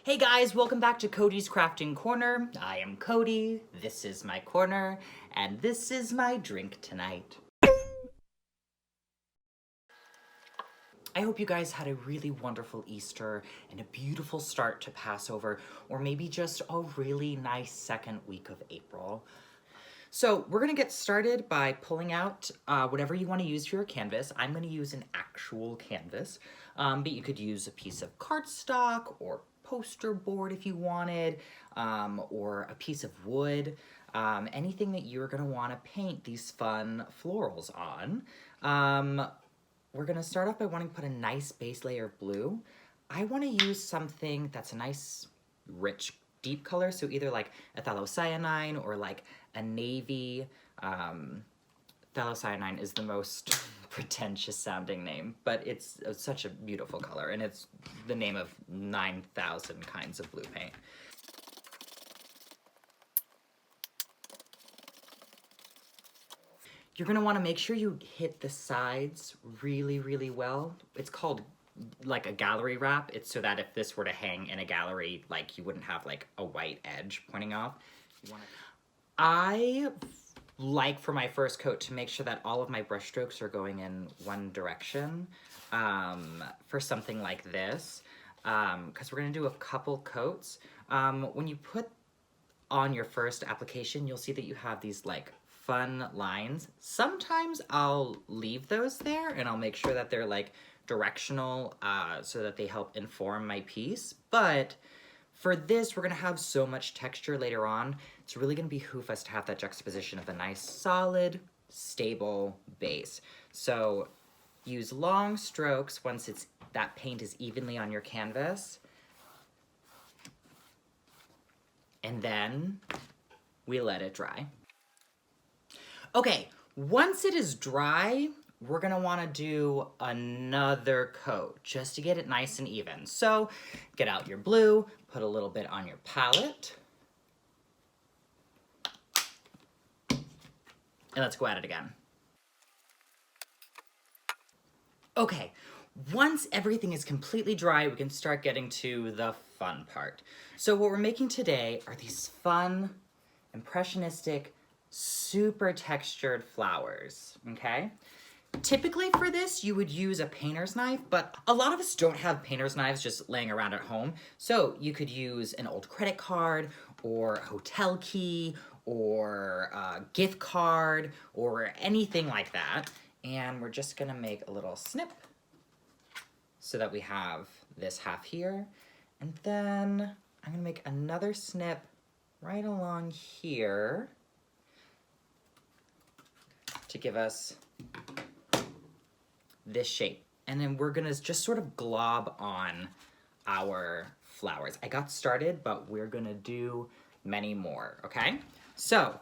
Hey guys, welcome back to Cody's Crafting Corner. I am Cody, this is my corner, and this is my drink tonight. I hope you guys had a really wonderful Easter and a beautiful start to Passover, or maybe just a really nice second week of April. So we're gonna get started by pulling out whatever you wanna use for your canvas. I'm gonna use an actual canvas, but you could use a piece of cardstock or poster board if you wanted, or a piece of wood, anything that you're gonna wanna paint these fun florals on. We're gonna start off by wanting to put a nice base layer of blue. I wanna use something that's a nice, rich, deep color, so either like a phthalocyanine or like a navy. Phthalocyanine is the most pretentious sounding name, but it's such a beautiful color, and it's the name of 9,000 kinds of blue paint. You're gonna wanna make sure you hit the sides really, really well. It's called like a gallery wrap. It's so that if this were to hang in a gallery, like you wouldn't have like a white edge pointing off. I like for my first coat to make sure that all of my brush strokes are going in one direction for something like this, because we're gonna do a couple coats. When you put on your first application, you'll see that you have these like fun lines. Sometimes I'll leave those there and I'll make sure that they're like directional so that they help inform my piece, but for this, we're gonna have so much texture later on, it's really gonna behoove us to have that juxtaposition of a nice, solid, stable base. So use long strokes once that paint is evenly on your canvas. And then we let it dry. Okay, once it is dry, we're gonna wanna do another coat just to get it nice and even. So get out your blue, put a little bit on your palette, and let's go at it again. Okay, once everything is completely dry, we can start getting to the fun part. So what we're making today are these fun, impressionistic, super textured flowers, okay? Typically for this, you would use a painter's knife, but a lot of us don't have painter's knives just laying around at home. So you could use an old credit card or a hotel key or a gift card or anything like that. And we're just gonna make a little snip so that we have this half here. And then I'm gonna make another snip right along here to give us this shape. And then we're gonna just sort of glob on our flowers. I got started, but we're gonna do many more, okay? So,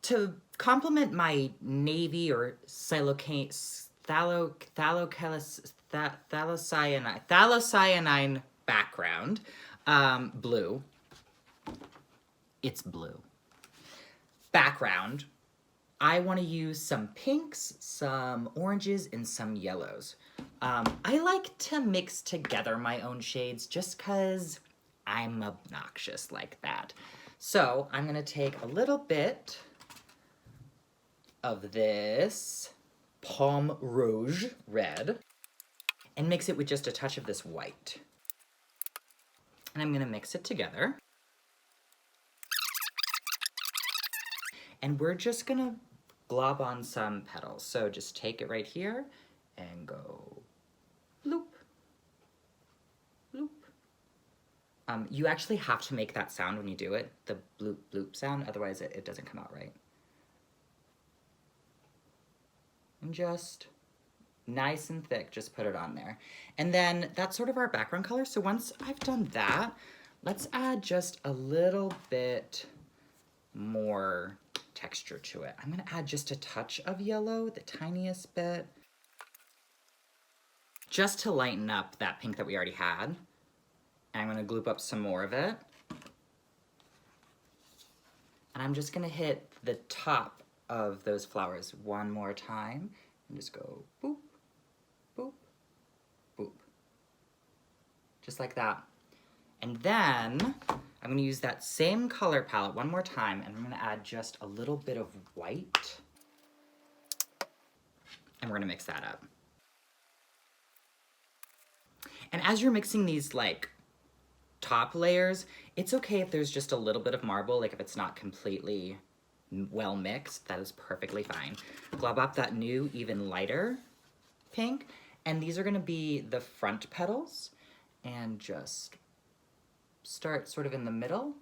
to complement my navy or phthalocyanine background, blue, it's blue, background, I want to use some pinks, some oranges, and some yellows. I like to mix together my own shades just because I'm obnoxious like that. So I'm going to take a little bit of this Pomme Rouge red and mix it with just a touch of this white. And I'm going to mix it together. And we're just going to glob on some petals. So just take it right here and go bloop, bloop. You actually have to make that sound when you do it, the bloop bloop sound, otherwise it doesn't come out right. And just nice and thick, just put it on there. And then that's sort of our background color. So once I've done that, let's add just a little bit more texture to it. I'm gonna add just a touch of yellow, the tiniest bit, just to lighten up that pink that we already had. I'm gonna gloop up some more of it. And I'm just gonna hit the top of those flowers one more time and just go boop, boop, boop. Just like that. And then I'm gonna use that same color palette one more time, and I'm gonna add just a little bit of white. And we're gonna mix that up. And as you're mixing these like top layers, it's okay if there's just a little bit of marble, like if it's not completely well mixed, that is perfectly fine. Glob up that new, even lighter pink, and these are gonna be the front petals, and just start sort of in the middle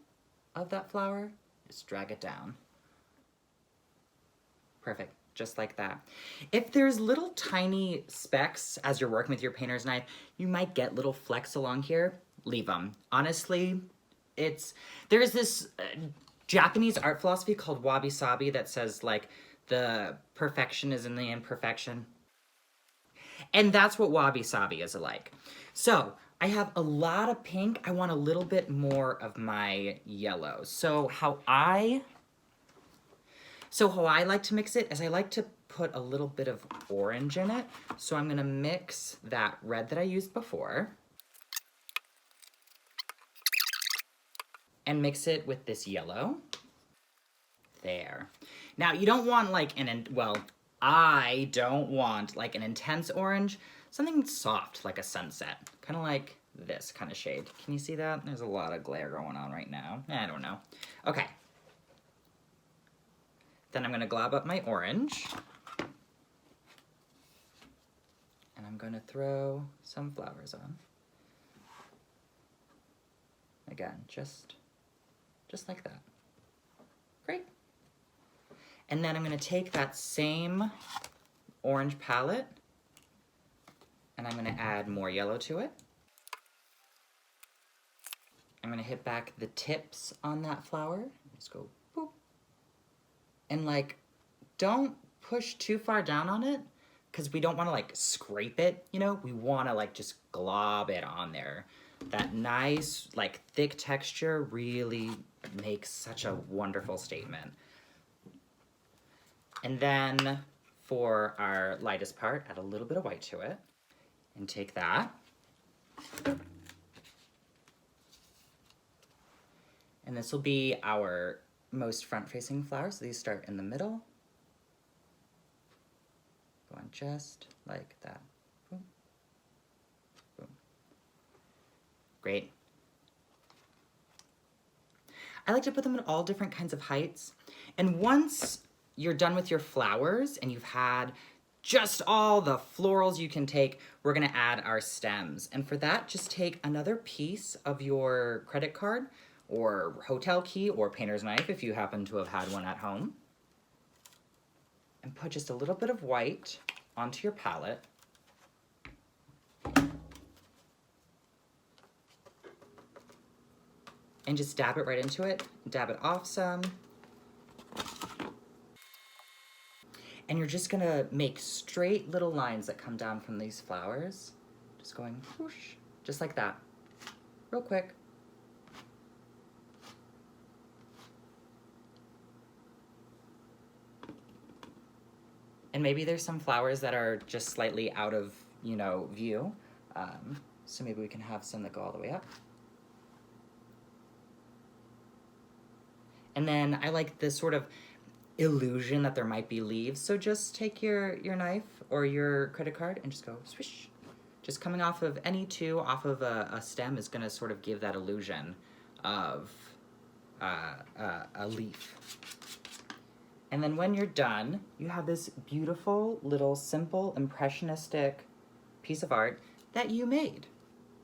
of that flower, just drag it down. Perfect, just like that. If there's little tiny specks as you're working with your painter's knife, you might get little flecks along here, leave them. Honestly, there's this Japanese art philosophy called wabi-sabi that says like the perfection is in the imperfection. And that's what wabi-sabi is like. So I have a lot of pink. I want a little bit more of my yellow. So how I like to mix it is I like to put a little bit of orange in it. So I'm gonna mix that red that I used before and mix it with this yellow. There. Now you don't want like I don't want like an intense orange, something soft like a sunset, kind of like this kind of shade. Can you see that? There's a lot of glare going on right now. I don't know. Okay. Then I'm gonna glob up my orange. And I'm gonna throw some flowers on. Again, just like that. Great. And then I'm gonna take that same orange palette and I'm gonna add more yellow to it. I'm gonna hit back the tips on that flower. Just go boop. And like, don't push too far down on it because we don't wanna like scrape it, you know? We wanna like just glob it on there. That nice, like thick texture really makes such a wonderful statement. And then for our lightest part, add a little bit of white to it and take that. And this will be our most front-facing flower. So these start in the middle. Going just like that. Boom. Boom. Great. I like to put them at all different kinds of heights. And once you're done with your flowers and you've had just all the florals you can take, we're gonna add our stems. And for that, just take another piece of your credit card or hotel key or painter's knife if you happen to have had one at home, and put just a little bit of white onto your palette. And just dab it right into it, dab it off some. And you're just gonna make straight little lines that come down from these flowers. Just going whoosh, just like that, real quick. And maybe there's some flowers that are just slightly out of, view. So maybe we can have some that go all the way up. And then I like this sort of illusion that there might be leaves. So just take your knife or your credit card and just go swish. Just coming off of any two off of a stem is gonna sort of give that illusion of a leaf. And then when you're done, you have this beautiful little simple impressionistic piece of art that you made.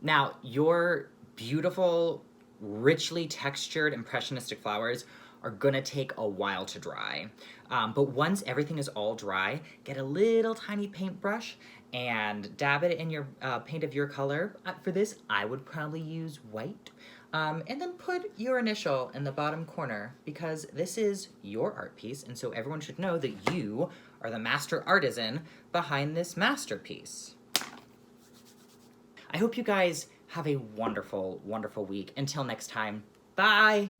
Now, your beautiful, richly textured impressionistic flowers are gonna take a while to dry. But once everything is all dry, get a little tiny paintbrush and dab it in your paint of your color. For this, I would probably use white. And then put your initial in the bottom corner because this is your art piece, and so everyone should know that you are the master artisan behind this masterpiece. I hope you guys have a wonderful, wonderful week. Until next time, bye!